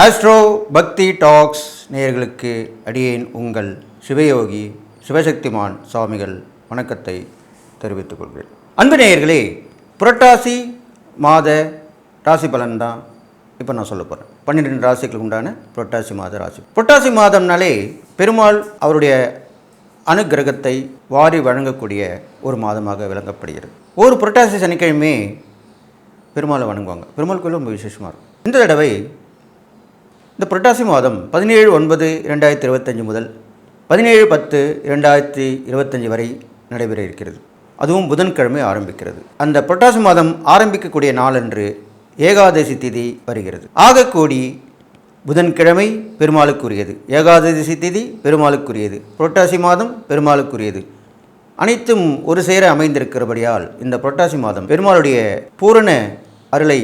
Astro பக்தி tax நேயர்களுக்கு அடியேன் உங்கள் சிவயோகி சிவசக்திமான் சுவாமிகள் வணக்கத்தை தெரிவித்துக் கொள்கிறேன். அன்பு நேயர்களே, புரட்டாசி மாத ராசி பலன் தான் இப்போ நான் சொல்ல போகிறேன். 12 ராசிகளுக்கு உண்டான புரட்டாசி மாத ராசி. புரட்டாசி மாதம்னாலே பெருமாள் அவருடைய அனுகிரகத்தை வாரி வழங்கக்கூடிய ஒரு மாதமாக விளங்கப்படுகிறது. ஒரு புரட்டாசி சனிக்கிழமை பெருமாளை வணங்குவாங்க. பெருமாள் கோயில் ரொம்ப விசேஷமாக இருக்கும். இந்த தடவை இந்த புரட்டாசி மாதம் 17/9/2025 முதல் 17/10/2025 வரை நடைபெற இருக்கிறது. அதுவும் புதன்கிழமை ஆரம்பிக்கிறது. அந்த புரட்டாசி மாதம் ஆரம்பிக்கக்கூடிய நாளன்று ஏகாதசி திதி வருகிறது. ஆகக்கூடி புதன்கிழமை பெருமாளுக்குரியது, ஏகாதசி திதி பெருமாளுக்குரியது, புரட்டாசி மாதம் பெருமாளுக்குரியது, அனைத்தும் ஒரு சேர அமைந்திருக்கிறபடியால் இந்த புரட்டாசி மாதம் பெருமாளுடைய பூரண அருளை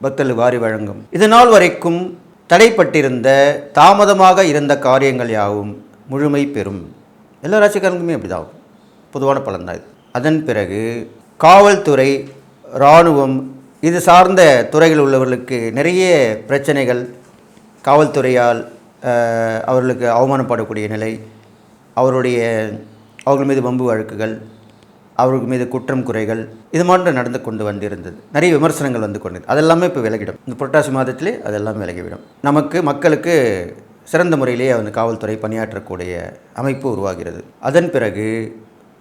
பக்தர்கள் வாரி வழங்கும். இதனால் வரைக்கும் தடைப்பட்டிருந்த தாமதமாக இருந்த காரியங்கள் யாவும் முழுமை பெறும். எல்லா ராசிக்காரங்களுமே அப்படிதான் பொதுவான பலன் தான் இது. அதன் பிறகு காவல்துறை, இராணுவம், இது சார்ந்த துறைகள் உள்ளவர்களுக்கு நிறைய பிரச்சனைகள், காவல்துறையால் அவர்களுக்கு அவமானப்படக்கூடிய நிலை, அவர்கள் மீது வம்பு வழக்குகள், அவர்கள் மீது குற்றம் குறைகள், இது மாதிரி நடந்து கொண்டு வந்திருந்தது. நிறைய விமர்சனங்கள் வந்து கொண்டிருந்தது. அதெல்லாமே இப்போ விலகிடும். இந்த புரட்டாசி மாதத்திலே அதெல்லாம் விலகிவிடும். மக்களுக்கு சிறந்த முறையிலே அந்த காவல்துறை பணியாற்றக்கூடிய அமைப்பு உருவாகிறது. அதன் பிறகு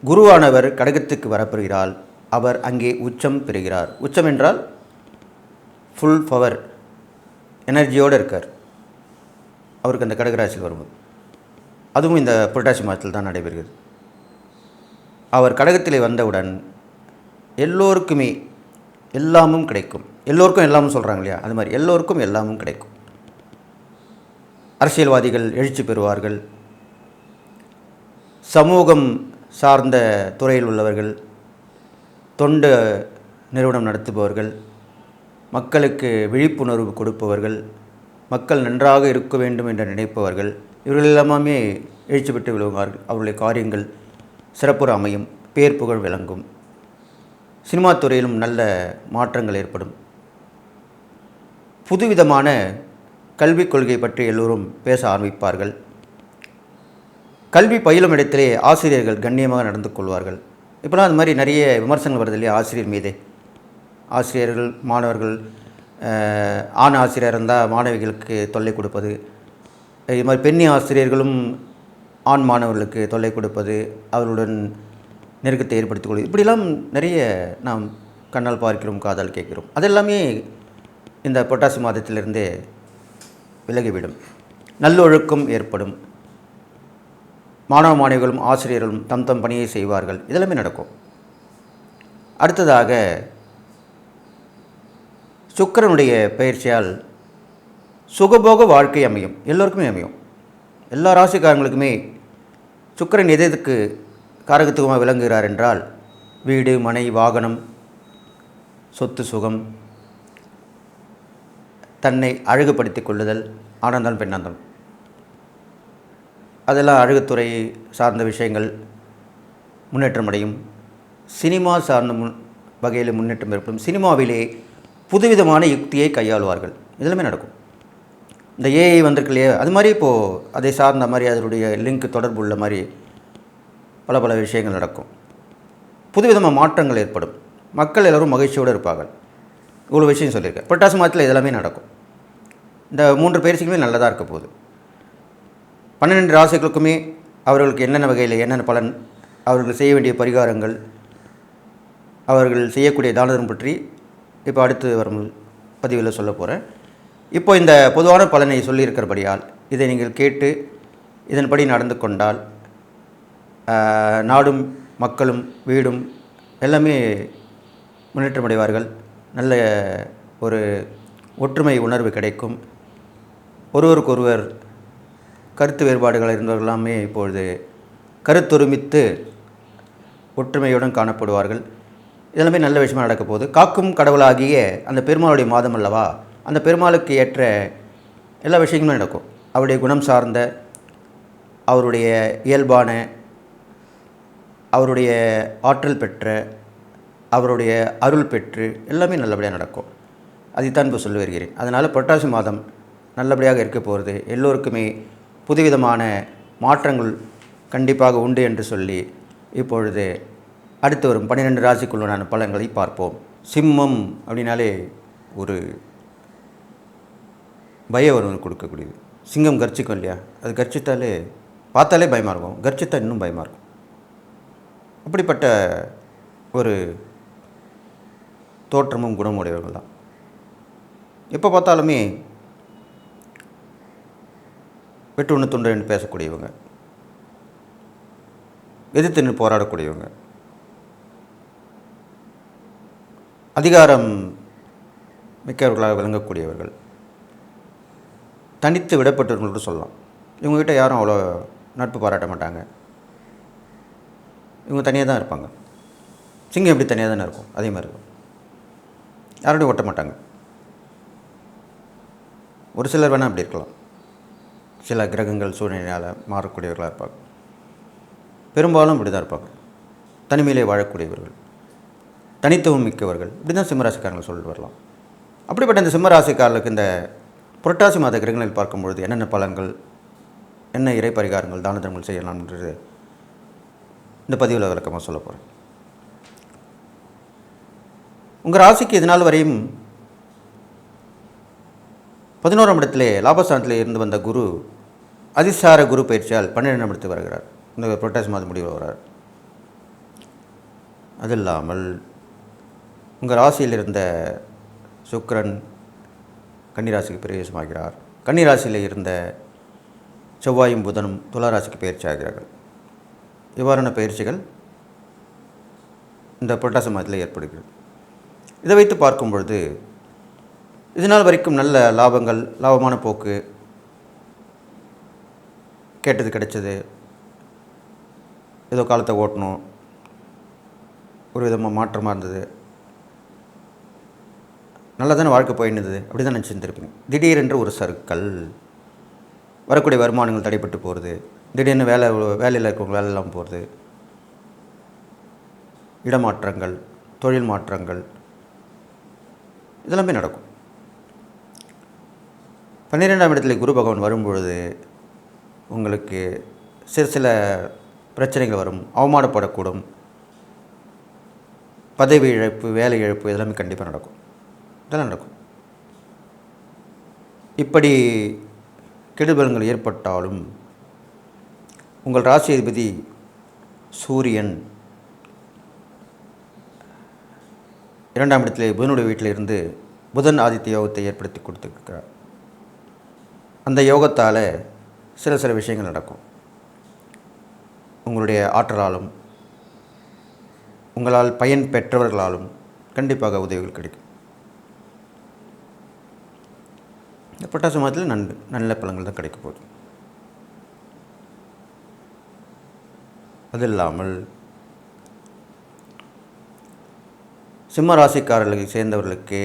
குருவானவர் கடகத்துக்கு வரப்பெறுகிறார். அவர் அங்கே உச்சம் பெறுகிறார். உச்சம் என்றால் ஃபுல் பவர் எனர்ஜியோடு இருக்கார். அவருக்கு அந்த கடகராசியில் வரும்போது அதுவும் இந்த புரட்டாசி மாதத்தில் தான் நடைபெறுகிறது. அவர் கடகத்தில் வந்தவுடன் எல்லோருக்குமே எல்லாமும் கிடைக்கும். எல்லோருக்கும் எல்லாமும் சொல்கிறாங்க இல்லையா, அது மாதிரி எல்லோருக்கும் எல்லாமும் கிடைக்கும். அரசியல்வாதிகள் எழுச்சி பெறுவார்கள். சமூகம் சார்ந்த துறையில் உள்ளவர்கள், தொண்டு நிறுவனம் நடத்துபவர்கள், மக்களுக்கு விழிப்புணர்வு கொடுப்பவர்கள், மக்கள் நன்றாக இருக்க வேண்டும் என்று நினைப்பவர்கள், இவர்கள் எல்லாமே எழுச்சி பெற்று விழுவார்கள். அவருடைய காரியங்கள் சிறப்புற அமையும், பேர் புகழ் விளங்கும். சினிமா துறையிலும் நல்ல மாற்றங்கள் ஏற்படும். புதுவிதமான கல்விக் கொள்கை பற்றி எல்லோரும் பேச ஆரம்பிப்பார்கள். கல்வி பயிலும் இடத்திலே ஆசிரியர்கள் கண்ணியமாக நடந்து கொள்வார்கள். இப்போலாம் அது மாதிரி நிறைய விமர்சனங்கள் வருது இல்லையா ஆசிரியர் மீதே. ஆசிரியர்கள், மாணவர்கள், ஆண் ஆசிரியர் இருந்தால் மாணவிகளுக்கு தொல்லை கொடுப்பது, இது மாதிரி பெண்ணி ஆசிரியர்களும் ஆண் மாணவர்களுக்கு தொல்லை கொடுப்பது, அவர்களுடன் நெருக்கத்தை ஏற்படுத்திக் கொள்வது, இப்படிலாம் நிறைய நாம் கண்ணால் பார்க்கிறோம், காதால் கேட்கிறோம். அதெல்லாமே இந்த புரட்டாசி மாதத்திலிருந்தே விலகிவிடும். நல்லொழுக்கம் ஏற்படும். மாணவ மாணவிகளும் ஆசிரியர்களும் தம் தம் பணியை செய்வார்கள். இதெல்லாமே நடக்கும். அடுத்ததாக சுக்கிரனுடைய பயிற்சியால் சுகபோக வாழ்க்கை அமையும். எல்லோருக்குமே அமையும். எல்லா ராசிக்காரங்களுக்குமே சுக்கிரன் எதுக்கு காரகத்துவமாக விளங்குகிறார் என்றால் வீடு, மனை, வாகனம், சொத்து, சுகம், தன்னை அழகுபடுத்திக் கொள்ளுதல், ஆனந்தாலும் பெண்ணாந்தாலும், அதெல்லாம் அழகுத்துறை சார்ந்த விஷயங்கள் முன்னேற்றம் அடையும். சினிமா சார்ந்த வகையில் முன்னேற்றம் ஏற்படும். சினிமாவிலே புதுவிதமான யுக்தியை கையாளுவார்கள். இதெல்லாமே நடக்கும். இந்த ஏஐ வந்திருக்கு இல்லையா, அது மாதிரி இப்போது அதை சார்ந்த மாதிரி அதனுடைய லிங்க் தொடர்பு உள்ள மாதிரி பல விஷயங்கள் நடக்கும். புதுவிதமான மாற்றங்கள் ஏற்படும். மக்கள் எல்லோரும் மகிழ்ச்சியோடு இருப்பார்கள். இவ்வளோ விஷயம் சொல்லியிருக்கேன். புரட்டாசி மாதத்தில் இதெல்லாமே நடக்கும். இந்த 3 பயிற்சிகளுமே நல்லதாக இருக்க போகுது. 12 ராசிகளுக்குமே அவர்களுக்கு என்னென்ன வகையில் என்னென்ன பலன், அவர்கள் செய்ய வேண்டிய பரிகாரங்கள், அவர்கள் செய்யக்கூடிய தானம் பற்றி இப்போ அடுத்து வரும் பதிவில் சொல்ல போகிறேன். இப்போ இந்த பொதுவான பலனை சொல்லியிருக்கிறபடியால் இதை நீங்கள் கேட்டு இதன்படி நடந்து கொண்டால் நாடும் மக்களும் வீடும் எல்லாமே முன்னேற்றம் அடைவார்கள். நல்ல ஒரு ஒற்றுமை உணர்வு கிடைக்கும். ஒருவருக்கொருவர் கருத்து வேறுபாடுகள் இருந்தவர்கள் எல்லாமே இப்பொழுது கருத்தொருமித்து ஒற்றுமையுடன் காணப்படுவார்கள். இதெல்லாமே நல்ல விஷயமாக நடக்க போகுது. காக்கும் கடவுளாகிய அந்த பெருமாளுடைய மாதம் அல்லவா, அந்த பெருமாளுக்கு ஏற்ற எல்லா விஷயங்களும் நடக்கும். அவருடைய குணம் சார்ந்த, அவருடைய இயல்பான, அவருடைய ஆற்றல் பெற்ற, அவருடைய அருள் பெற்று எல்லாமே நல்லபடியாக நடக்கும். அதைத்தான் இப்போ சொல்லி வருகிறேன். அதனால் புரட்டாசி மாதம் நல்லபடியாக இருக்க போகிறது. எல்லோருக்குமே புதுவிதமான மாற்றங்கள் கண்டிப்பாக உண்டு என்று சொல்லி இப்பொழுது அடுத்து வரும் 12 ராசிக்குள்ளான பலன்களை பார்ப்போம். சிம்மம் அப்படின்னாலே ஒரு பய உணர்வு கொடுக்கக்கூடியது. சிங்கம் கர்ச்சிக்கும் இல்லையா, அது கர்ச்சித்தாலே பார்த்தாலே பயமாக இருக்கும், கர்ச்சித்தா இன்னும் பயமாக இருக்கும். அப்படிப்பட்ட ஒரு தோற்றமும் குணமுடையவர்கள் தான். எப்போ பார்த்தாலுமே வெட்டு ஒன்று துண்டு என்று பேசக்கூடியவங்க, எதிர்த்து நின்று போராடக்கூடியவங்க, அதிகாரம் மிக்கவர்களாக விளங்கக்கூடியவர்கள், தனித்து விடப்பட்டவர்கள் சொல்லலாம். இவங்ககிட்ட யாரும் அவ்வளோ நட்பு பாராட்ட மாட்டாங்க. இவங்க தனியாக தான் இருப்பாங்க. சிங்கம் எப்படி தனியாக தானே இருக்கும், அதே மாதிரி இருக்கும். யாரோடையும் ஒட்ட மாட்டாங்க. ஒரு சிலர் வேணால் அப்படி இருக்கலாம், சில கிரகங்கள் சூழ்நிலையால் மாறக்கூடியவர்களாக இருப்பாங்க. பெரும்பாலும் இப்படி தான் இருப்பாங்க. தனிமையிலே வாழக்கூடியவர்கள், தனித்துவம் மிக்கவர்கள், இப்படி தான் சிம்மராசிக்காரங்களை சொல்லிட்டு வரலாம். அப்படிப்பட்ட இந்த சிம்மராசிக்காரர்களுக்கு இந்த புரட்டாசி மாத கிரகங்களில் பார்க்கும்பொழுது என்னென்ன பலன்கள், என்ன இறை பரிகாரங்கள், தான தர்மங்கள் செய்யலாம் என்று இந்த பதிவில் விளக்கமாக சொல்ல போகிறேன். உங்கள் ராசிக்கு இதனால் வரையும் 11ஆம் இடத்திலே லாபஸ்தானத்திலே இருந்து வந்த குரு அதிசார குரு பயிற்சியால் 12ஆம் இடத்துக்கு வருகிறார். இந்த புரட்டாசி மாதம் முடிவில் வர்றார். அது இல்லாமல் உங்கள் ராசியில் இருந்த சுக்கிரன் கன்னிராசிக்கு பிரவேசமாகிறார். கன்னிராசியில் இருந்த செவ்வாயும் புதனும் துளாராசிக்கு பயிற்சி ஆகிறார்கள். இவ்வாறான பயிற்சிகள் இந்த புரட்டாசி மாதத்தில் ஏற்படுகிறது. இதை வைத்து பார்க்கும் பொழுது இதனால் வரைக்கும் நல்ல லாபங்கள், லாபமான போக்கு, கேட்டது கிடைச்சது, ஏதோ காலத்தை ஓட்டணும், ஒரு விதமாக மாற்றமாக இருந்தது, நல்லா தானே வாழ்க்கை போயிடுது, அப்படி தான் நினச்சிருந்துருப்பீங்க. திடீரென்று ஒரு சறுக்கல், வரக்கூடிய வருமானங்கள் தடைப்பட்டு போகிறது, திடீர்னு வேலையில் இருக்கிறவங்க வேலை இல்லாமல் போகிறது, இடமாற்றங்கள், தொழில் மாற்றங்கள், இதெல்லாமே நடக்கும். 12ஆம் இடத்துல குரு பகவான் வரும்பொழுது உங்களுக்கு சில பிரச்சனைகள் வரும், அவமானப்படக்கூடும், பதவி இழப்பு, வேலை இழப்பு, இதெல்லாமே கண்டிப்பாக நடக்கும். இதெல்லாம் நடக்கும். இப்படி கெடுபலங்கள் ஏற்பட்டாலும் உங்கள் ராசி அதிபதி சூரியன் 2ஆம் இடத்திலே புதனுடைய வீட்டில் இருந்து புதன் ஆதித்ய யோகத்தை ஏற்படுத்தி கொடுத்துருக்கிறார். அந்த யோகத்தால் சில விஷயங்கள் நடக்கும். உங்களுடைய ஆற்றலாலும் உங்களால் பயன் பெற்றவர்களாலும் கண்டிப்பாக உதவிகள் கிடைக்கும். இந்த புரட்டாசி மாதத்தில் நல்ல பலன்கள் தான் கிடைக்க போகுது. அது இல்லாமல் சிம்ம ராசிக்காரர்களுக்கு சேர்ந்தவர்களுக்கு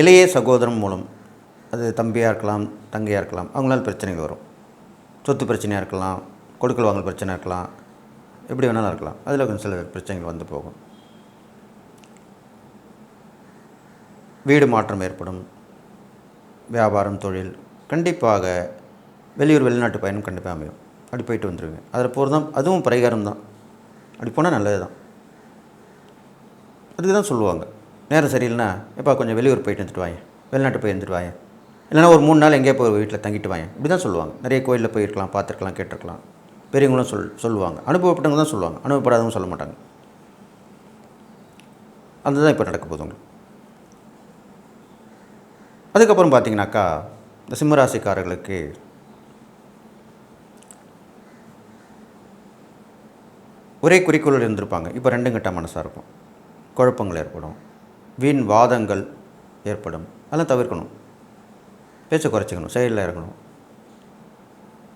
இளைய சகோதரம் மூலம், அது தம்பியாக இருக்கலாம், தங்கையாக இருக்கலாம், அவங்களால பிரச்சனைகள் வரும். சொத்து பிரச்சனையாக இருக்கலாம், கொடுக்கல் வாங்கல் பிரச்சனை இருக்கலாம், எப்படி வேணாலும் இருக்கலாம். அதில் கொஞ்சம் சில பிரச்சனைகள் வந்து போகும். வீடு மாற்றம் ஏற்படும், வியாபாரம், தொழில், கண்டிப்பாக வெளியூர் வெளிநாட்டு பயணம் கண்டிப்பாக அமையும். அப்படி போயிட்டு வந்துடுவீங்க. அதில் போகிறது தான், அதுவும் பரிகாரம் தான். அப்படி போனால் நல்லது தான். அதுக்கு தான் சொல்லுவாங்க, நேரம் சரியில்லைனா எப்போ கொஞ்சம் வெளியூர் போயிட்டு வந்துட்டு வாங்க, வெளிநாட்டு போய் வந்துட்டு வாங்க, இல்லைனா ஒரு 3 நாள் எங்கேயோ போய் வீட்டில் தங்கிட்டு வாங்க, இப்படி தான் சொல்லுவாங்க. நிறைய கோயிலில் போயிருக்கலாம், பார்த்துருக்கலாம், கேட்டிருக்கலாம். பெரியவங்களும் சொல்லுவாங்க. அனுபவப்பட்டவங்க தான் சொல்லுவாங்க, அனுபவப்படாதவங்க சொல்ல மாட்டாங்க. அதுதான் இப்போ நடக்க போகுது உங்களுக்கு. அதுக்கப்புறம் பார்த்தீங்கன்னாக்கா இந்த சிம்மராசிக்காரர்களுக்கு ஒரே குறிக்கோளில் இருந்திருப்பாங்க. இப்போ 2 கட்ட மனசாக இருக்கும், குழப்பங்கள் ஏற்படும், வீண் வாதங்கள் ஏற்படும். அதெல்லாம் தவிர்க்கணும். பேச்சை குறைச்சிக்கணும், செயலில் இறங்கணும்.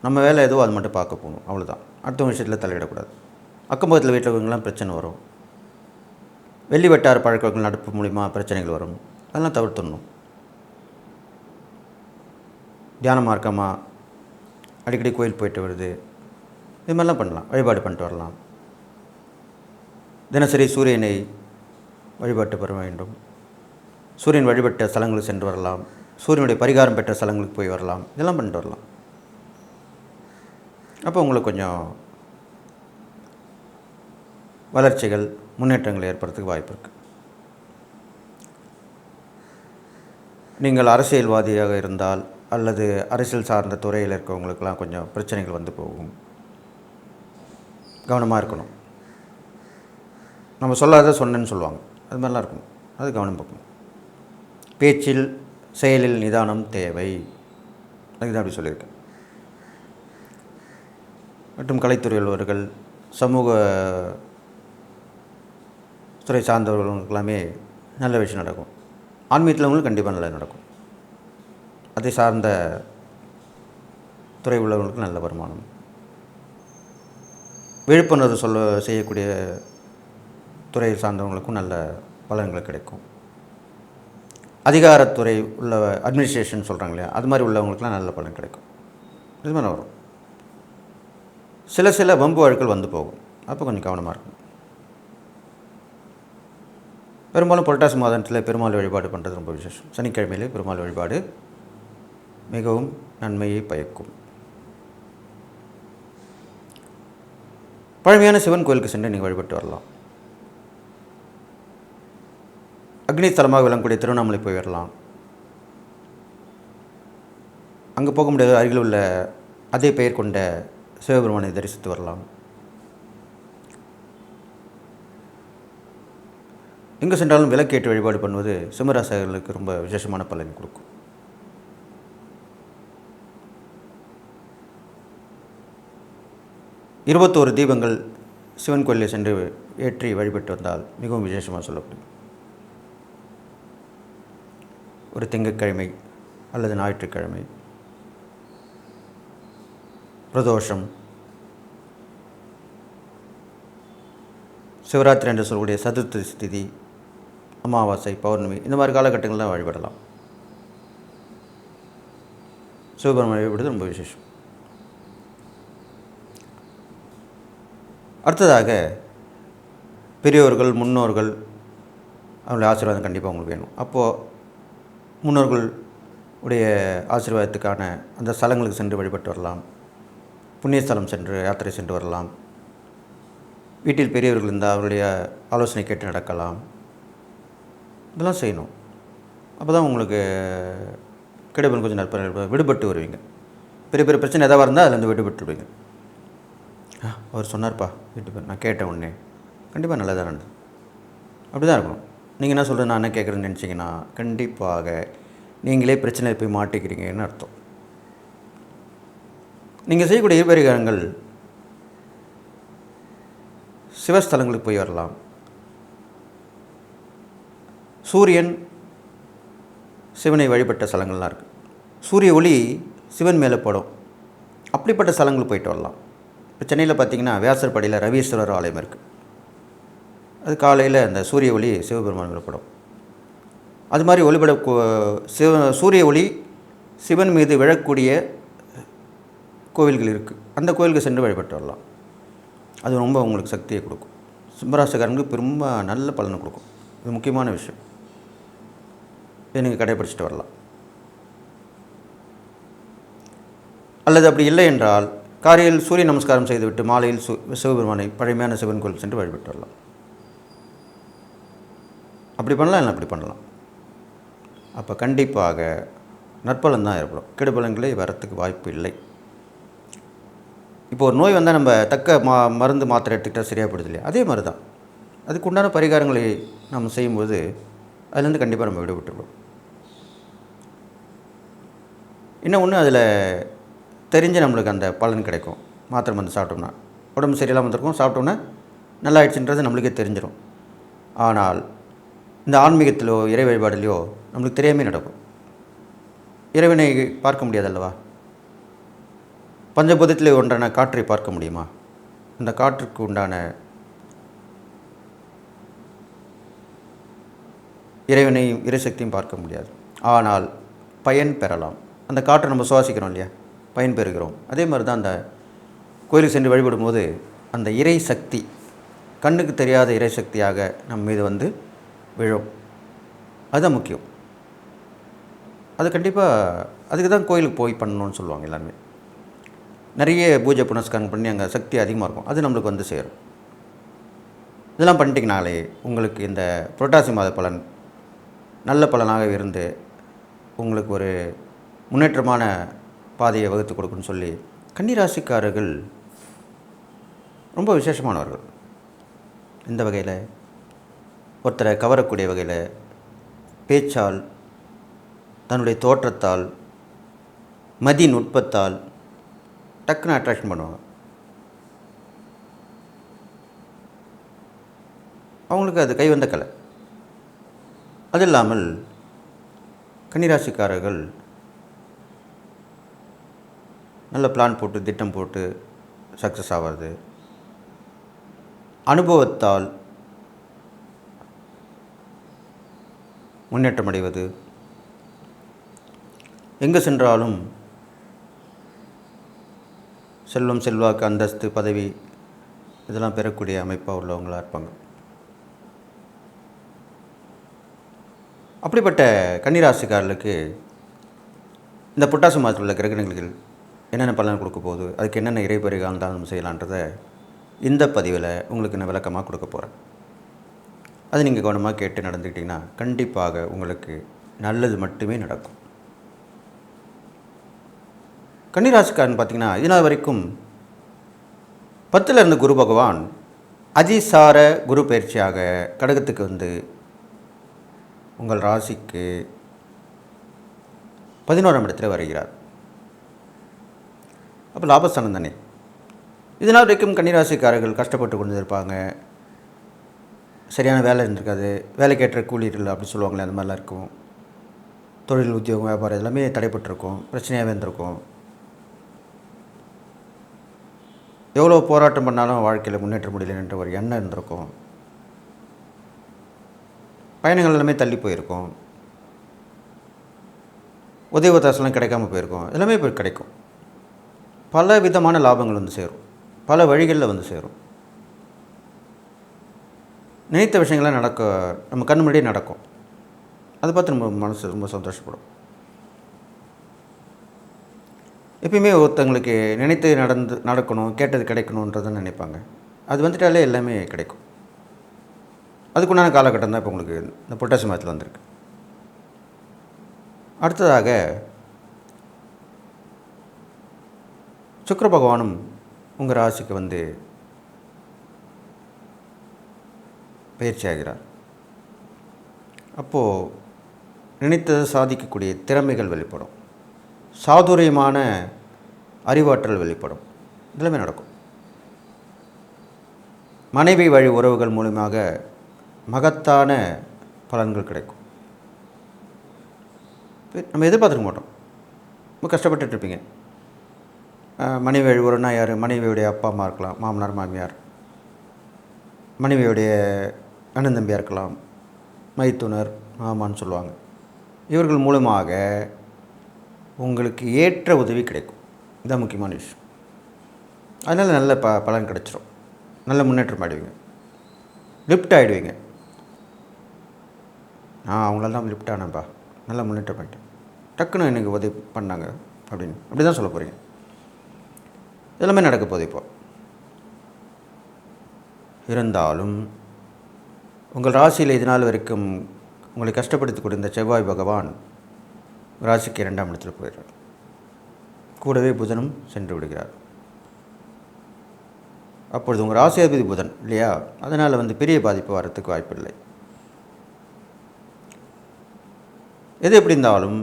நம்ம வேலை எதுவோ அது மட்டும் பார்க்க போகணும், அவ்வளோதான். அடுத்த விஷயத்தில் தலையிடக்கூடாது. அக்கம்பக்கத்தில் வீட்டில் இருக்கவங்களாம் பிரச்சனை வரும். வெள்ளி வெட்டார் பழக்கங்கள் நட்பு மூலிமா பிரச்சனைகள் வரும். அதெல்லாம் தவிர்த்துடணும். தியான மார்க்கமாக அடிக்கடி கோயில் போயிட்டு வருது, இது மாதிரிலாம் பண்ணலாம். வழிபாடு பண்ணிட்டு வரலாம். தினசரி சூரியனை வழிபாட்டு பெற வேண்டும். சூரியன் வழிபட்ட ஸ்தலங்களுக்கு சென்று வரலாம், சூரியனுடைய பரிகாரம் பெற்ற ஸ்தலங்களுக்கு போய் வரலாம், இதெல்லாம் பண்ணிட்டு வரலாம். அப்போ உங்களுக்கு கொஞ்சம் வளர்ச்சிகள், முன்னேற்றங்கள் ஏற்படுறதுக்கு வாய்ப்பு இருக்குது. நீங்கள் அரசியல்வாதியாக இருந்தால் அல்லது அரசியல் சார்ந்த துறையில் இருக்கவங்களுக்கெல்லாம் கொஞ்சம் பிரச்சனைகள் வந்து போகும். கவனமாக இருக்கணும். நம்ம சொல்லாத சொன்னேன்னு சொல்லுவாங்க, அது மாதிரிலாம் இருக்கணும். அது கவனம் பார்க்கணும். பேச்சில் செயலில் நிதானம் தேவை, அதுதான் அப்படி சொல்லியிருக்கேன். மற்றும் கலைத்துறை உள்ளவர்கள், சமூக துறை சார்ந்தவர்களுக்கு எல்லாமே நல்ல விஷயம் நடக்கும். ஆன்மீகத்தில் உள்ளவங்களுக்கு கண்டிப்பாக நல்லது நடக்கும். அதை சார்ந்த துறை உள்ளவர்களுக்கு நல்ல வருமானம். விழிப்புணர்வு செய்யக்கூடிய துறையை சார்ந்தவங்களுக்கும் நல்ல பலன்கள் கிடைக்கும். அதிகாரத்துறை உள்ள அட்மினிஸ்ட்ரேஷன் சொல்கிறாங்க இல்லையா, அது மாதிரி உள்ளவங்களுக்குலாம் நல்ல பலன் கிடைக்கும். இது மாதிரி வரும். சில வம்பு வழக்குகள் வந்து போகும். அப்போ கொஞ்சம் கவனமாக இருக்கும். பெரும்பாலும் புரட்டாசி மாதத்தில் பெருமாள் வழிபாடு பண்ணுறது ரொம்ப விசேஷம். சனிக்கிழமையிலே பெருமாள் வழிபாடு மிகவும் நன்மையை பயக்கும். பழமையான சிவன் கோயிலுக்கு சென்று நீங்கள் வழிபட்டு வரலாம். அக்னி ஸ்தலமாக விளங்கக்கூடிய திருவண்ணாமலை போய் வரலாம். அங்கே போக முடியாத அருகில் உள்ள அதே பெயர் கொண்ட சிவபெருமானை தரிசித்து வரலாம். எங்கே சென்றாலும் விளக்கேற்று வழிபாடு பண்ணுவது சிம்மராசிகளுக்கு ரொம்ப விசேஷமான பலன் கொடுக்கும். இருபத்தோரு தீபங்கள் சிவன் கோயிலில் சென்று ஏற்றி வழிபட்டு வந்தால் மிகவும் விசேஷமாக சொல்லப்படும். ஒரு திங்கட்கிழமை அல்லது ஞாயிற்றுக்கிழமை பிரதோஷம், சிவராத்திரி என்று சொல்லக்கூடிய சதுர்த்தி திதி, அமாவாசை, பௌர்ணமி, இந்த மாதிரி காலகட்டங்களில் வழிபடலாம். சிவபெருமானை வழிபடுவது ரொம்ப விசேஷம். அடுத்ததாக பெரியோர்கள், முன்னோர்கள், அவங்களுடைய ஆசீர்வாதம் கண்டிப்பாக உங்களுக்கு வேணும். அப்போது முன்னோர்கள் உடைய ஆசீர்வாதத்துக்கான அந்த ஸ்தலங்களுக்கு சென்று வழிபட்டு வரலாம். புண்ணியஸ்தலம் சென்று யாத்திரை சென்று வரலாம். வீட்டில் பெரியவர்கள் இருந்தால் அவருடைய ஆலோசனை கேட்டு நடக்கலாம். இதெல்லாம் செய்யணும். அப்போ தான் உங்களுக்கு கிடைப்பது கொஞ்சம் நற்பலன், விடுபட்டு வருவீங்க. பெரிய பெரிய பிரச்சனை எதாவது இருந்தால் அதில் விடுபட்டுடுவீங்க. அவர் சொன்னார்ப்பா வீட்டுக்கு, நான் கேட்டேன் உடனே கண்டிப்பாக நல்லதாக நடந்தது. அப்படி தான் இருக்கணும். நீங்கள் என்ன சொல்கிறது, நான் என்ன கேட்குறேன்னு நினச்சிங்கன்னா கண்டிப்பாக நீங்களே பிரச்சனையில் போய் மாட்டிக்கிறீங்கன்னு அர்த்தம். நீங்கள் செய்யக்கூடிய பரிகாரங்கள் சிவஸ்தலங்களுக்கு போய் வரலாம். சூரியன் சிவனை வழிபட்ட ஸ்தலங்கள்லாம் இருக்குது. சூரிய ஒளி சிவன் மேலே படும். அப்படிப்பட்ட ஸ்தலங்களுக்கு போயிட்டு வரலாம். இப்போ சென்னையில் பார்த்திங்கன்னா வியாசர்படியில் ரவீஸ்வரர் ஆலயம் இருக்குது. அது காலையில் அந்த சூரிய ஒளி சிவபெருமான் மேலே படும். அது மாதிரி ஒளிபட சூரிய ஒளி சிவன் மீது விழக்கூடிய கோவில்கள் இருக்குது. அந்த கோவிலுக்கு சென்று வழிபட்டு வரலாம். அது ரொம்ப உங்களுக்கு சக்தியை கொடுக்கும். சிம்மராசிக்காரங்களுக்கு ரொம்ப நல்ல பலனை கொடுக்கும். இது முக்கியமான விஷயம். இதை நீங்கள் கடைப்பிடிச்சிட்டு வரலாம். அல்லது அப்படி இல்லை என்றால் காலையில் சூரிய நமஸ்காரம் செய்துவிட்டு மாலையில் சிவபெருமானை பழமையான சிவன் கோயில் சென்று வழிபட்டு வரலாம். அப்படி பண்ணலாம், இல்லை அப்படி பண்ணலாம். அப்போ கண்டிப்பாக நற்பலன் தான் ஏற்படும். கெடுபலன்களே வரத்துக்கு வாய்ப்பு இல்லை. இப்போ ஒரு நோய் வந்தால் நம்ம தக்க மருந்து மாத்திரை எடுத்துக்கிட்டால் சரியாக போடுது இல்லையா, அதே மாதிரி தான். அதுக்கு உண்டான பரிகாரங்களை நம்ம செய்யும்போது அதுலேருந்து கண்டிப்பாக நம்ம விடுபட்டுருவோம். இன்னும் ஒன்று, அதில் தெரிஞ்சு நம்மளுக்கு அந்த பலன் கிடைக்கும். மாத்திரை மருந்து சாப்பிட்டோம்னா உடம்பு சரியில்லாமல் வந்திருக்கும், சாப்பிட்டோன்னா நல்லா ஆயிடுச்சுன்றது நம்மளுக்கே தெரிஞ்சிடும். ஆனால் இந்த ஆன்மீகத்திலோ இறை வழிபாடுலையோ நம்மளுக்கு தெரியாமல் நடக்கும். இறைவனை பார்க்க முடியாதல்லவா? பஞ்சபூதத்தில் ஒன்றான காற்றை பார்க்க முடியுமா? அந்த காற்றுக்கு உண்டான இறைவனையும் இறைசக்தியும் பார்க்க முடியாது. ஆனால் பயன் பெறலாம். அந்த காற்றை நம்ம சுவாசிக்கிறோம் இல்லையா, பயன் பெறுகிறோம். அதே மாதிரி தான் அந்த கோயிலுக்கு சென்று வழிபடும் போது அந்த இறை சக்தி, கண்ணுக்கு தெரியாத இறை சக்தியாக நம்ம மீது வந்து விழும். அதுதான் முக்கியம். அது கண்டிப்பாக அதுக்கு தான் கோயிலுக்கு போய் பண்ணணும்னு சொல்லுவாங்க எல்லாருமே. நிறைய பூஜை புனஸ்காரம் பண்ணி அங்கே சக்தி அதிகமாக இருக்கும். அது நம்மளுக்கு வந்து சேரும். இதெல்லாம் பண்ணிட்டிங்கனாலே உங்களுக்கு இந்த புரட்டாசி மாத பலன் நல்ல பலனாக இருந்து உங்களுக்கு ஒரு முன்னேற்றமான பாதையை வகுத்து கொடுக்குன்னு சொல்லி, கன்னிராசிக்காரர்கள் ரொம்ப விசேஷமானவர்கள். இந்த வகையில் ஒருத்தரை கவரக்கூடிய வகையில் பேச்சால், தன்னுடைய தோற்றத்தால், மதி நுட்பத்தால் டக்குன்னு அட்ராக்ஷன் பண்ணுவாங்க. அவங்களுக்கு அது கைவந்த கலை. அது இல்லாமல் கன்னிராசிக்காரர்கள் நல்ல பிளான் போட்டு திட்டம் போட்டு சக்ஸஸ் ஆகிறது, அனுபவத்தால் முன்னேற்றம் அடைவது, எங்கே சென்றாலும் செல்வம், செல்வாக்கு, அந்தஸ்து, பதவி இதெல்லாம் பெறக்கூடிய அமைப்பாக உள்ளவங்களாக இருப்பாங்க. அப்படிப்பட்ட கன்னிராசிக்காரர்களுக்கு இந்த புரட்டாசி மாதத்தில் உள்ள கிரகணங்கள் என்னென்ன பலன் கொடுக்க போகுது, அதுக்கு என்னென்ன இறைபறிகாலம் தானம் செய்யலான்றதை இந்த பதிவில் உங்களுக்கு நான் விளக்கமாக கொடுக்க போகிறேன். அது நீங்கள் கவனமாக கேட்டு நடந்துக்கிட்டிங்கன்னா கண்டிப்பாக உங்களுக்கு நல்லது மட்டுமே நடக்கும். கன்னிராசிக்காரன் பார்த்திங்கன்னா இதனால் வரைக்கும் 10ல் இருந்த குரு பகவான் அதிசார குரு பயிற்சியாக கடகத்துக்கு வந்து உங்கள் ராசிக்கு 11ஆம் இடத்துல வருகிறார். அப்போ லாபஸ்தானம் தானே. இதனால் வரைக்கும் கன்னிராசிக்காரர்கள் கஷ்டப்பட்டு கொண்டு இருப்பாங்க. சரியான வேலை இருந்திருக்காது, வேலைக்கேற்ற கூலிகள் அப்படி சொல்லுவாங்களே, அந்த மாதிரிலாம் இருக்கும். தொழில், உத்தியோகம், வியாபாரம் எல்லாமே தடைப்பட்டிருக்கும், பிரச்சனையாகவே இருந்திருக்கும். எவ்வளோ போராட்டம் பண்ணாலும் வாழ்க்கையில் முன்னேற்ற முடியலன்ற ஒரு எண்ணம் இருந்திருக்கும். பயணங்கள் எல்லாமே தள்ளி போயிருக்கும். உதவி ஒத்தாசெல்லாம் கிடைக்காம போயிருக்கும். எல்லாமே இப்போ கிடைக்கும். பல விதமான லாபங்கள் வந்து சேரும், பல வழிகளில் வந்து சேரும். நினைத்த விஷயங்கள்லாம் நம்ம கண் முன்னாடியே நடக்கும். அதை பார்த்து நம்ம மனசு ரொம்ப சந்தோஷப்படும். எப்பயுமே ஒருத்தங்களுக்கு நினைத்து நடக்கணும், கேட்டது கிடைக்கணுன்றதை நினைப்பாங்க. அது வந்துட்டாலே எல்லாமே கிடைக்கும். அதுக்குண்டான காலகட்டம் தான் இப்போ உங்களுக்கு இந்த புரட்டாசி மாதத்தில் வந்திருக்கு. அடுத்ததாக சுக்கிர பகவானும் உங்கள் ராசிக்கு வந்து பயிற்சி ஆகிறார். அப்போது நினைத்ததை சாதிக்கக்கூடிய திறமைகள் வெளிப்படும், சாதுரியமான அறிவாற்றல் வெளிப்படும். இதெல்லாமே நடக்கும். மனைவி வழி உறவுகள் மூலமாக மகத்தான பலன்கள் கிடைக்கும். நம்ம எதிர்பார்த்துக்க மாட்டோம். ரொம்ப கஷ்டப்பட்டுருப்பீங்க. மனைவி வழி உறவுனா யார்? மனைவியுடைய அப்பா அம்மா இருக்கலாம், மாமனார் மாமியார், மனைவியுடைய அண்ணன் தம்பியாக இருக்கலாம், மைத்துனர், மாமான்னு சொல்லுவாங்க. இவர்கள் மூலமாக உங்களுக்கு ஏற்ற உதவி கிடைக்கும். இதுதான் முக்கியமான விஷயம். அதனால் நல்ல பலன் கிடைச்சிடும். நல்ல முன்னேற்றம் ஆகிடுவீங்க, லிஃப்ட் ஆகிடுவீங்க. அவங்களெல்லாம் லிஃப்ட் ஆனப்பா, நல்ல முன்னேற்றம் ஆகிட்டேன், டக்குன்னு எனக்கு உதவி பண்ணாங்க அப்படி தான் சொல்ல போகிறீங்க. எல்லாமே நடக்க போகுது. இப்போ இருந்தாலும் உங்கள் ராசியில் இது நாள் வரைக்கும் உங்களை கஷ்டப்படுத்தி கொடுத்த செவ்வாய் பகவான் ராசிக்கு 2ஆம் இடத்துல போயிடுறார். கூடவே புதனும் சென்று விடுகிறார். அப்பொழுது உங்கள் ராசியாதிபதி புதன் இல்லையா, அதனால் வந்து பெரிய பாதிப்பு வரத்துக்கு வாய்ப்பில்லை. எது எப்படி இருந்தாலும்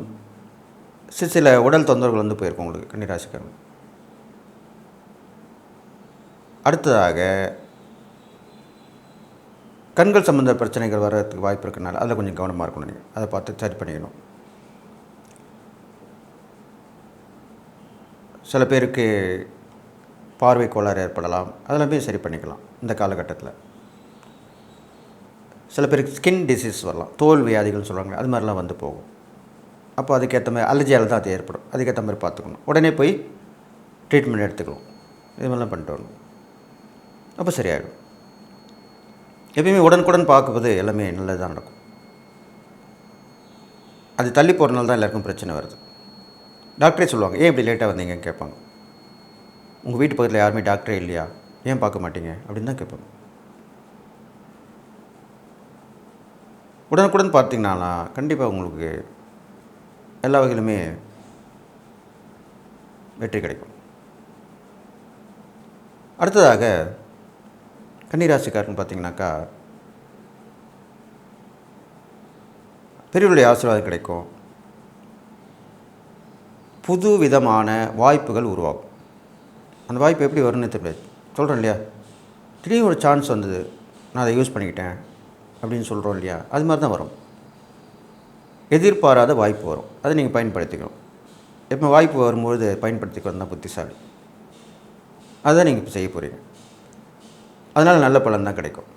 சில உடல் தொந்தரவுகள் வந்து போயிருக்கும் உங்களுக்கு கன்னிராசிக்காரங்க. அடுத்ததாக கண்கள் சம்மந்த பிரச்சனைகள் வர்றதுக்கு வாய்ப்பு இருக்கிறனால அதில் கொஞ்சம் கவனமாக இருக்கணும். நீங்கள் அதை பார்த்து சரி பண்ணிக்கணும். சில பேருக்கு பார்வை கோளாறு ஏற்படலாம், அதெல்லாமே சரி பண்ணிக்கலாம் இந்த காலகட்டத்தில். சில பேருக்கு ஸ்கின் டிசீஸ் வரலாம், தோல் வியாதிகள் சொல்கிறாங்க, அது மாதிரிலாம் வந்து போகும். அப்போ அதுக்கேற்ற மாதிரி அலர்ஜியால் தான் அது ஏற்படும். அதுக்கேற்ற மாதிரி பார்த்துக்கணும். உடனே போய் ட்ரீட்மெண்ட் எடுத்துக்கணும். இது மாதிரிலாம் பண்ணிட்டு வரணும். அப்போ சரியாயிடும். எப்பயுமே உடனுக்குடன் பார்க்கும்போது எல்லாமே நல்லதாக நடக்கும். அது தள்ளி போகிறனால தான் எல்லாருக்கும் பிரச்சனை வருது. டாக்டரே சொல்லுவாங்க, ஏன் இப்படி லேட்டாக வந்தீங்கன்னு கேட்பாங்க. உங்கள் வீட்டு பக்கத்தில் யாருமே டாக்டரே இல்லையா, ஏன் பார்க்க மாட்டீங்க அப்படின்னு தான் கேட்பாங்க. உடனுக்குடன் பார்த்தீங்கன்னா கண்டிப்பாக உங்களுக்கு எல்லா வகையிலுமே வெற்றி கிடைக்கும். அடுத்ததாக கன்னிராசிக்காரன்னு பார்த்தீங்கன்னாக்கா பெரியவருடைய ஆசீர்வாதம் கிடைக்கும். புது விதமான வாய்ப்புகள் உருவாகும். அந்த வாய்ப்பு எப்படி வரும்னு தெரியாது. சொல்கிறோம் இல்லையா, திடீர்னு ஒரு சான்ஸ் வந்தது, நான் அதை யூஸ் பண்ணிக்கிட்டேன் அப்படின்னு சொல்கிறோம் இல்லையா, அது மாதிரி தான் வரும். எதிர்பாராத வாய்ப்பு வரும், அதை நீங்கள் பயன்படுத்திக்கணும். எப்போ வாய்ப்பு வரும்போது பயன்படுத்திக்கணும் தான் புத்திசாலி. அதுதான் நீங்கள் இப்போ செய்ய போகிறீங்க. அதனால் நல்ல பலன் தான் கிடைக்கும்.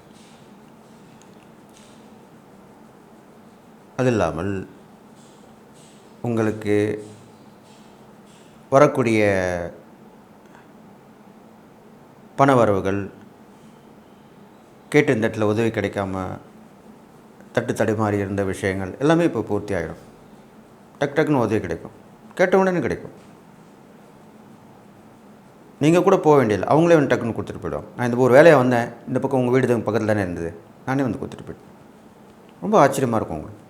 அது இல்லாமல் உங்களுக்கு வரக்கூடிய பண வரவுகள், கேட்டு இந்த இடத்துல உதவி கிடைக்காம தட்டு தடுமாறி இருந்த விஷயங்கள் எல்லாமே இப்போ பூர்த்தி ஆகிடும். டக்குன்னு உதவி கிடைக்கும், கேட்ட உடனே கிடைக்கும். நீங்கள் கூட போக வேண்டியதில்லை, அவங்களே வந்து டக்குன்னு கொடுத்துட்டு போய்டுவாங்க. நான் இந்த ஒரு வேலையாக வந்தேன், இந்த பக்கம் உங்கள் வீடு பக்கத்தில் தானே இருந்தது, நானே வந்து கொடுத்துட்டு போய்ட்டேன். ரொம்ப ஆச்சரியமாக இருக்கும் உங்களுக்கு.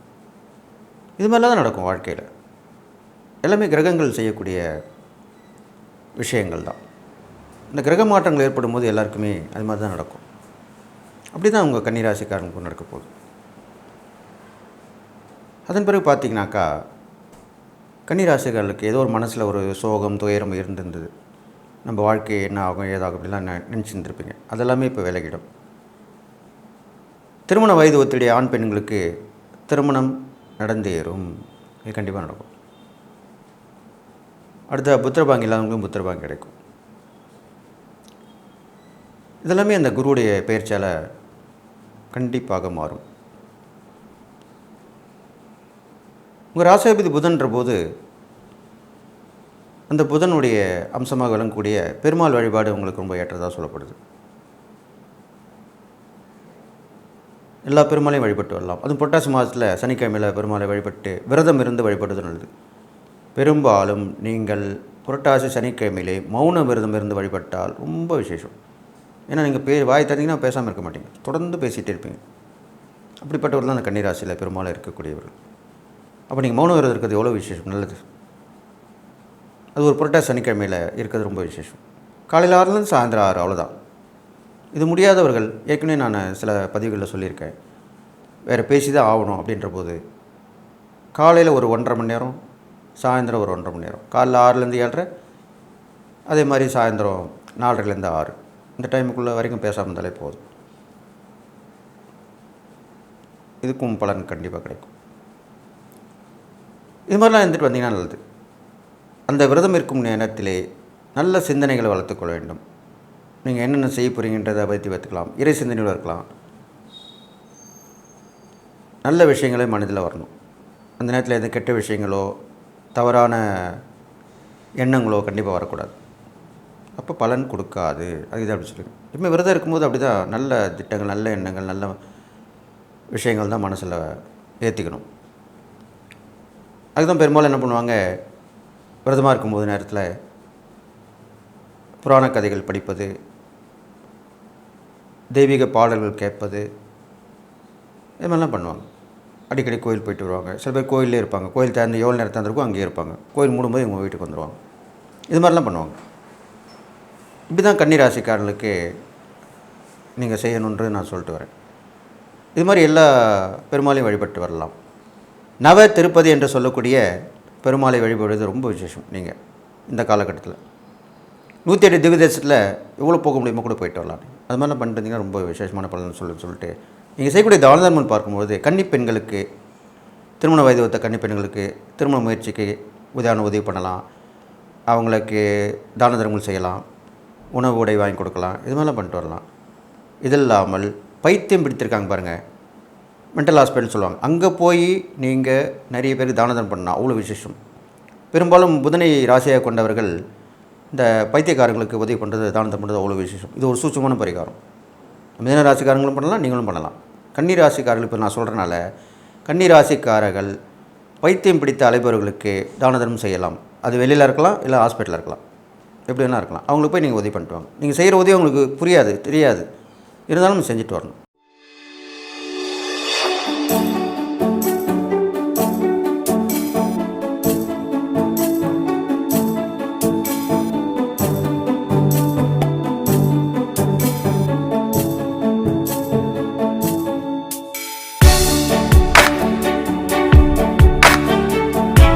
இது மாதிரிலாம் தான் நடக்கும் வாழ்க்கையில். எல்லாமே கிரகங்கள் செய்யக்கூடிய விஷயங்கள் தான். இந்த கிரக மாற்றங்கள் ஏற்படும் போது எல்லாருக்குமே அது மாதிரி தான் நடக்கும். அப்படி தான் உங்கள் கன்னிராசிக்காரனுக்கு நடக்க போகுது. அதன் பிறகு பார்த்தீங்கன்னாக்கா கன்னிராசிக்காரர்களுக்கு ஏதோ ஒரு மனசில் ஒரு சோகம் துயரம் இருந்திருந்தது. நம்ம வாழ்க்கை என்ன ஆகும் ஏதாகும் அப்படிலாம் நினச்சிருந்துருப்பீங்க. அதெல்லாமே இப்போ விலகிடும். திருமண வயது ஒத்துடைய ஆண் பெண்களுக்கு திருமணம் நடந்தேறும். இது கண்டிப்பாக நடக்கும். அடுத்த புத்திரபாங்கி இல்லாதவங்களுக்கும் புத்திரபாங்கி கிடைக்கும். இதெல்லாமே அந்த குருவுடைய பெயர்ச்சியால் கண்டிப்பாக மாறும். உங்கள் ராசியாதிபதி புதன்ற போது அந்த புதனுடைய அம்சமாக விளங்கக்கூடிய பெருமாள் வழிபாடு உங்களுக்கு ரொம்ப ஏற்றதாக சொல்லப்படுது. எல்லா பெருமாளையும் வழிபட்டு வரலாம். அதுவும் புரட்டாசி மாதத்தில் சனிக்கிழமையில் பெருமாளை வழிபட்டு விரதம் இருந்து வழிபடுவது நல்லது. பெரும்பாலும் நீங்கள் புரட்டாசி சனிக்கிழமையிலே மௌன விரதம் இருந்து வழிபட்டால் ரொம்ப விசேஷம். ஏன்னா நீங்கள் வாய் தந்தீங்கன்னா பேசாமல் இருக்க மாட்டீங்க, தொடர்ந்து பேசிகிட்டே இருப்பீங்க. அப்படிப்பட்டவர் தான் அந்த கன்னிராசியில் பெரும்பாலும் இருக்கக்கூடியவர்கள். அப்போ நீங்கள் மௌன விரதம் இருக்கிறது எவ்வளோ விசேஷம், நல்லது. அது ஒரு புரட்டாசி சனிக்கிழமையில் இருக்கிறது ரொம்ப விசேஷம். காலையில் 6லேருந்து சாயந்தரம் 6 அவ்வளோதான். இது முடியாதவர்கள், ஏற்கனவே நான் சில பதிவுகளில் சொல்லியிருக்கேன், வேறு பேசி தான் ஆகணும் அப்படின்ற போது காலையில் ஒரு 1.5 மணி நேரம், சாயந்தரம் ஒரு 1.5 மணி நேரம். காலைல 6லேருந்து 7:30, அதே மாதிரி சாயந்தரம் 4:30லேருந்து 6, இந்த டைமுக்குள்ளே வரைக்கும் பேசாமல் இருந்தாலே போதும். இதுக்கும் பலன் கண்டிப்பாக கிடைக்கும். இது மாதிரிலாம் இருந்துட்டு வந்தீங்கன்னா நல்லது. அந்த விரதம் இருக்கும் நேரத்திலே நல்ல சிந்தனைகளை வளர்த்துக்கொள்ள வேண்டும். நீங்கள் என்னென்ன செய்ய போகிறீங்கன்றதை பற்றி வைத்துக்கலாம். இறை சிந்தனையோடு இருக்கலாம். நல்ல விஷயங்களே மனதில் வரணும். அந்த நேரத்தில் எந்த கெட்ட விஷயங்களோ தவறான எண்ணங்களோ கண்டிப்பாக வரக்கூடாது. அப்போ பலன் கொடுக்காது. அதுதான் அப்படி சொல்லுங்கள். இப்போ விரதம் இருக்கும்போது அப்படி தான் நல்ல திட்டங்கள், நல்ல எண்ணங்கள், நல்ல விஷயங்கள் தான் மனசில் ஏற்றிக்கணும். அதுதான் பெரும்பாலும் என்ன பண்ணுவாங்க, விரதமாக இருக்கும்போது நேரத்தில் புராண கதைகள் படிப்பது, தெய்வீக பாடல்கள் கேட்பது, இது மாதிரிலாம் பண்ணுவாங்க. அடிக்கடி கோயில் போயிட்டு வருவாங்க. சில பேர் கோயிலே இருப்பாங்க. கோயில் திறந்து எவ்வளோ நேரம் திறந்துருக்கோ அங்கேயே இருப்பாங்க. கோயில் மூடும்போது இவங்க வீட்டுக்கு வந்துடுவாங்க. இது மாதிரிலாம் பண்ணுவாங்க. இப்படி தான் கன்னிராசிக்காரர்களுக்கு நீங்கள் செய்யணுன்றது நான் சொல்லிட்டு வரேன். இது மாதிரி எல்லா பெருமாளையும் வழிபட்டு வரலாம். நவ திருப்பதி என்று சொல்லக்கூடிய பெருமாளை வழிபடுவது ரொம்ப விசேஷம். நீங்கள் இந்த காலகட்டத்தில் 108 திவ்ய தேசத்தில் எவ்வளோ போக முடியுமோ கூட போயிட்டு வரலாம். அது மாதிரிலாம் பண்ணிட்டு இருந்தீங்கன்னா ரொம்ப விசேஷமான பலன் சொல்லிட்டு நீங்கள் செய்யக்கூடிய தான தர்மம் பார்க்கும்போது கன்னிப்பெண்களுக்கு, திருமண வயது ஒத்த கன்னிப்பெண்களுக்கு திருமண முயற்சிக்கு உதவி பண்ணலாம். அவங்களுக்கு தான தர்மங்கள் செய்யலாம். உணவு உடை வாங்கி கொடுக்கலாம். இது மாதிரிலாம் பண்ணிட்டு வரலாம். இது இல்லாமல் பைத்தியம் பிடித்திருக்காங்க பாருங்கள், மென்டல் ஹாஸ்பிட்டல்னு சொல்லுவாங்க, அங்கே போய் நீங்கள் நிறைய பேருக்கு தான தர்மம் பண்ணலாம். அவ்வளோ விசேஷம். பெரும்பாலும் புதனை ராசியாக கொண்டவர்கள் இந்த பைத்தியக்காரங்களுக்கு உதவி பண்ணுறது, தானத்தை பண்ணுறது அவ்வளோ விசேஷம். இது ஒரு சூட்சமான பரிகாரம். மிதன ராசிக்காரங்களும் பண்ணலாம், நீங்களும் பண்ணலாம். கன்னி ராசிக்காரர்கள் இப்போ நான் சொல்கிறனால கன்னி ராசிக்காரர்கள் பைத்தியம் பிடித்த அலைபவர்களுக்கு தான தர்மம் செய்யலாம். அது வெளியில் இருக்கலாம், இல்லை ஹாஸ்பிட்டலில் இருக்கலாம், எப்படி வேணால் இருக்கலாம். அவங்களுக்கு போய் நீங்கள் உதவி பண்ணிட்டு வாங்க. நீங்கள் செய்கிற உதவி அவங்களுக்கு புரியாது, தெரியாது, இருந்தாலும் செஞ்சுட்டு வரணும்.